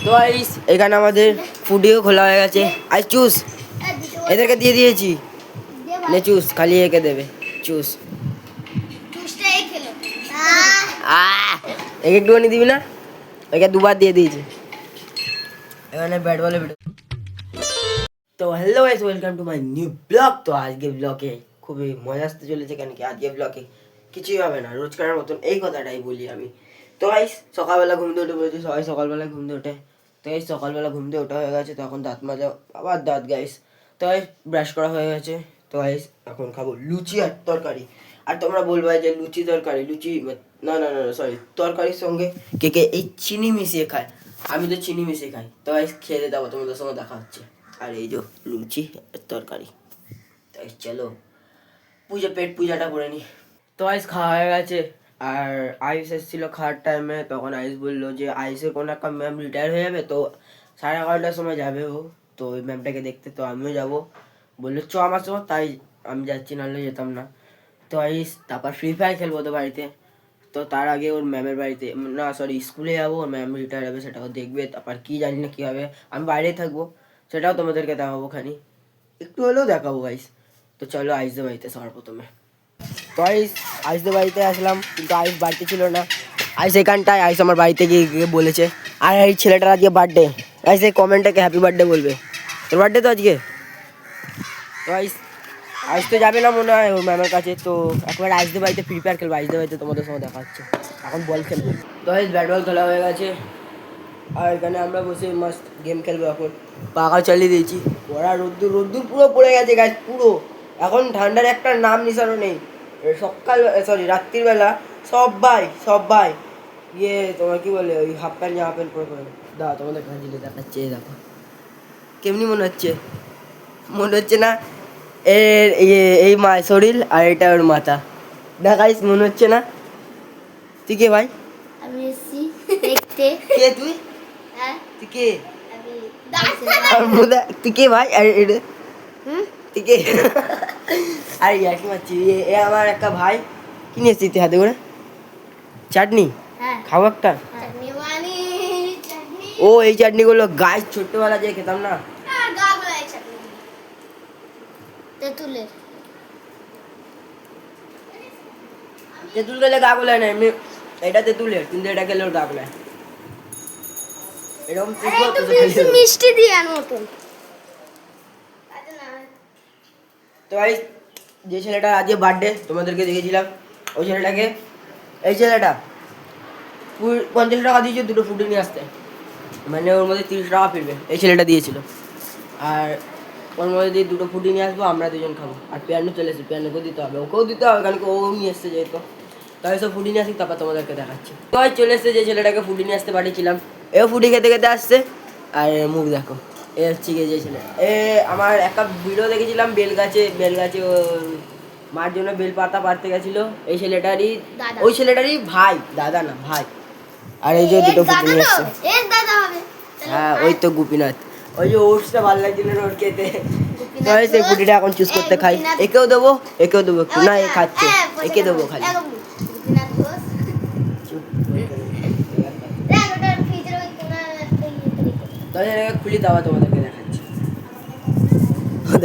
তো গাইস এখানে আমাদের ফুডিও খোলা হয়ে গেছে। আই চুজ এদেরকে দিয়ে দিয়েছি, নে চুজ, খালি একে দেবে চুজ। একে একটুখানি দিবি না? একে দুবার দিয়ে দিয়েছি। এখানে ব্যাট বলে ভিডিও। তো hello guys, welcome to my new blog. তো আজকে ব্লগে খুবই মজা আসতে চলেছে, কেন কি আজকে ব্লগে কিছুই হবে না, রোজকারের মতন এই কথাটাই বলি আমি। তো গাইস সকালবেলা ঘুম থেকে উঠে পড়েছি, সবাই সকালবেলা ঘুম থেকে ওঠে। তো গাইস সকালবেলা ঘুম থেকে ওঠা হয়ে গেছে, তো এখন দাঁত মাজা, আবার দাঁত গাইস। তো গাইস ব্রাশ করা হয়ে গেছে। তো গাইস এখন খাবো লুচি আর তরকারি। আর তোমরা বলবে যে লুচি তরকারি, লুচি না না না সরি, তরকারির সঙ্গে কে কে এই চিনি মিশিয়ে খায়? আমি তো চিনি মিশিয়ে খাই। তো গাইস খেয়ে দেবো, তোমাদের সঙ্গে দেখা হচ্ছে। আর এই যে লুচি আর তরকারি। তাই চলো পেট পূজাটা করে নি। তো আইস খাওয়া হয়ে গেছে। আর আইস এসেছিল খাওয়ার টাইমে, তখন আইস বললো যে আইসের কোনো একটা ম্যাম রিটায়ার হয়ে যাবে, তো 11:30টার সময় যাবে ও, তো ওই ম্যামটাকে দেখতে। তো আমিও যাবো, বললো চ আমার সময়, তাই আমি যাচ্ছি, নাহলে যেতাম না। তো আইস তারপর ফ্রি ফায়ার খেলবো তো বাড়িতে। তো তার আগে ওর ম্যামের বাড়িতে, না সরি স্কুলে যাবো, ওর ম্যাম রিটায়ার হবে সেটাও দেখবে। তারপর কি জানি না কী হবে, আমি বাইরেই থাকবো, সেটাও তোমাদেরকে দেখাবো খানি, একটু হলেও দেখাবো গাইস। তো চলো আইসদের বাড়িতে সবার প্রথমে। তো আইসদের বাড়িতে আসলাম, কিন্তু আইস বাড়িতে ছিল না। আইস এখানটায়, আইস আমার বাড়িতে গিয়ে বলেছে। আর এই ছেলেটার আজকে বার্থডে। আইস এই কমেন্টটাকে হ্যাপি বার্থডে বলবে, তোর বার্থডে তো আজকে। তো আইস তো যাবে না মনে হয় ওর ম্যামের কাছে। তো একবার আইসদের বাড়িতে ফ্রি ফায়ার খেলবো, আইসদের বাড়িতে তোমাদের সঙ্গে দেখা হচ্ছে। এখন বল খেলবো। তো আইস ব্যাট বল খেলা হয়ে গেছে, আর এখানে আমরা বসে মাস্ট গেম খেলবো। এখন পাখা চালিয়ে দিয়েছি, ওরা রোদ্দুর রোদ্দুর পুরো পড়ে গেছে গাছ পুরো। এখন ঠান্ডার একটা নাম নিশানো নেই। সকাল সরি রাত্রিবেলা সবাই তোমার কি বলে ওই হাফ প্যান্ট জামা প্যান্ট পরে দাও তোমাদের কাছে দেখাচ্ছে। দেখো কেমনি মনে হচ্ছে না এই মা শরীর, আর এটা ওর মাথা। দেখাইস মনে হচ্ছে না? তুই কে ভাই? আমি এসেছি দেখতে। কে তুই? হ্যাঁ তুই কে? আমি তুই কে ভাই? আর তুই কে? আর ইয়ার্কি মারছি। এ আমার একটা ভাই, কি নিয়েছি তুই হাতে করে? চাটনি হ্যাঁ খাবো একটা। চাটনি মানে চাটনি। ও এই চাটনিগুলো গাছ ছোট্টবেলা যে খেতাম না। আর গাগুলা এই চাটনি তেঁতুলের। তেঁতুল খেলে গা গোলায় না, এমনি এটা তেঁতুলের, কিন্তু এটা খেলে ওর গা গোলায়। এরকম একটু বেশি মিষ্টি দিয়ার মতন। তো ভাই যে ছেলেটা আজকে বার্থডে তোমাদেরকে দেখেছিলাম, ওই ছেলেটাকে, এই ছেলেটা 50 টাকা দিয়েছে দুটো ফুটি নিয়ে আসতে, মানে ওর মধ্যে 30 টাকা ফিরবে। এই ছেলেটা দিয়েছিল। আর ওর মধ্যে দিয়ে দুটো ফুটি নিয়ে আসবো, আমরা দুজন খাবো। আর পিয়ানো চলে এসেছে, পিয়ানোকেও দিতে হবে, ওকেও দিতে হবে, কারণ ও নিয়ে এসছে যেহেতু। তাই সব ফুটি নিয়ে আসি, তারপর তোমাদেরকে দেখাচ্ছি। তো ভাই চলে এসছে যে ছেলেটাকে ফুটি নিয়ে আসতে পাঠিয়েছিলাম, এও ফুটি খেতে খেতে আসছে। আর মুখ দেখো, এ হচ্ছে গিয়ে যে ছেলে, আমার একটা ভিডিও দেখেছিলাম বেলগাছে মার জন্য বেল পাতা পাড়তে গেছিলো, এই ছেলেটারই, ওই ছেলেটারই ভাই, দাদা না ভাই। আর এই যে দুটো ফুটি নিয়ে এসছে। হ্যাঁ ওই তো গোপীনাথ, ওই যে ওটসটা ভালো লাগছিল ওর খেতে। তো সেই ফুটিটা এখন চুজ করতে খাই, একেও দেবো একটু, না এ খাচ্ছে, একে দেবো খালি। খুলি দেওয়া তোমাদেরকে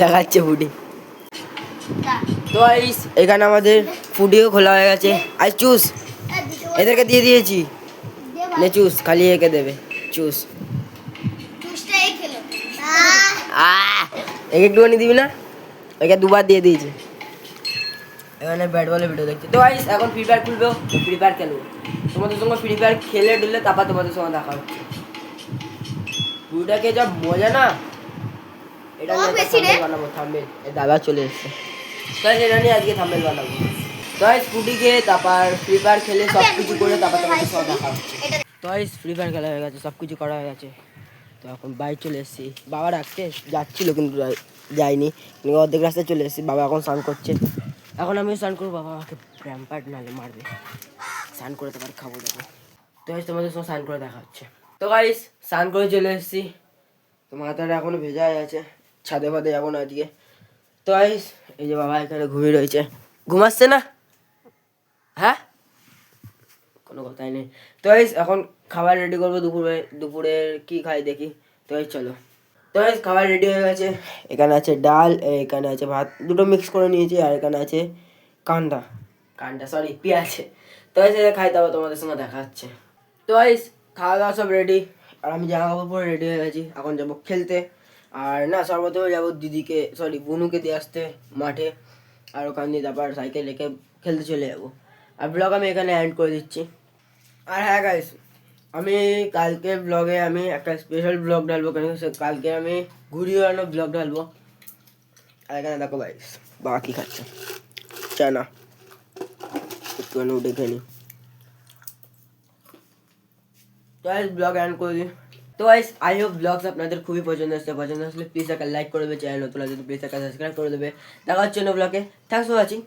দেখাচ্ছে ফুটি। তো এখানে আমাদের ফুডিও খোলা হয়ে গেছে। আই চুজ এদেরকে দিয়ে দিয়েছি, নে চুজ, খালি একে দেবে চুজ। একে একটুখানি দিবি না? একে দুবার দিয়ে দিয়েছি। এখানে ব্যাট বলে ভিডিও দেখছি। তো গাইস এখন ফ্রি ফায়ার খুলবো, ফ্রি ফায়ার খেলবো তোমাদের সঙ্গে। ফ্রি ফায়ার খেলে ডুললে তারপর তোমাদের সঙ্গে দেখা হচ্ছে। ফুলটাকে যা মজা না, এটা নিয়ে বানাবো থাম্বনেল। এই দাদা চলে এসছে, তাই এটা নিয়ে আজকে থাম্বনেল বানাবো। তো স্কুটি খেয়ে তারপর ফ্রি ফায়ার খেলে সব কিছু করে তারপর তোমাদের সঙ্গে দেখা হচ্ছে। তো ফ্রি ফায়ার খেলা হয়ে গেছে, সব কিছু করা হয়ে গেছে। তো এখন বাইক চলে এসেছি, বাবা রাখতে যাচ্ছিল কিন্তু যাইনি, অর্ধেক রাস্তায় চলে এসেছি। বাবা এখন স্নান করছে, এখন আমি স্নান করবো, বাবা আমাকে র্যাম্পার্ট নালে মারবে। স্নান করে তারপর খাবো যাবো। তো তোমাদের সঙ্গে স্নান করে দেখা হচ্ছে। তো গাইস স্নান করে চলে এসেছি, তো মাথাটা এখনো ভেজা আছে, ছাদে ফাদে যাবো না আজকে। তো গাইস এই যে বাবা এখানে ঘুমিয়ে রয়েছে, ঘুমাচ্ছে না? হ্যাঁ কোনো কথাই নেই। তো গাইস এখন খাবার রেডি করবো, দুপুরের কি খাই দেখি। তো গাইস চলো। তো গাইস খাবার রেডি হয়ে গেছে। এখানে আছে ডাল, এখানে আছে ভাত, দুটো মিক্স করে নিয়েছি, আর এখানে আছে কান্ডা সরি পেঁয়াজ। তো গাইস খাই, তারপর তোমাদের সঙ্গে দেখা হচ্ছে। তো গাইস খাওয়া দাওয়া সব রেডি, আর আমি জামা কাপড় পরে রেডি হয়ে গেছি। এখন যাবো খেলতে, আর না সর্বপ্রথমে যাবো বুনুকে দিয়ে আসতে মাঠে, আর ওখান দিয়ে তারপর সাইকেল রেখে খেলতে চলে যাবো। আর ব্লগ আমি এখানে এন্ড করে দিচ্ছি। আর হ্যাঁ গাইস, আমি কালকে ব্লগে আমি একটা স্পেশাল ব্লগ ঢালবো, কেন কালকে আমি ঘুরিয়ে বেড়ানো ব্লগ ঢালবো। আর এখানে দেখো গাইস বাবা কি খাচ্ছে, চানা, একটুখানি উঠে খেয়ে নি। তো গাইস ব্লগ এন্ড করে দিই। তো গাইস আই হোপ ব্লগস আপনাদের খুবই পছন্দ আসলে প্লিজ একটা লাইক করে দেবে, চ্যানেল নতুন আছে প্লিজ একটা সাবস্ক্রাইব করে দেবে। দেখা হচ্ছে অন্য ব্লগে। Thanks for watching.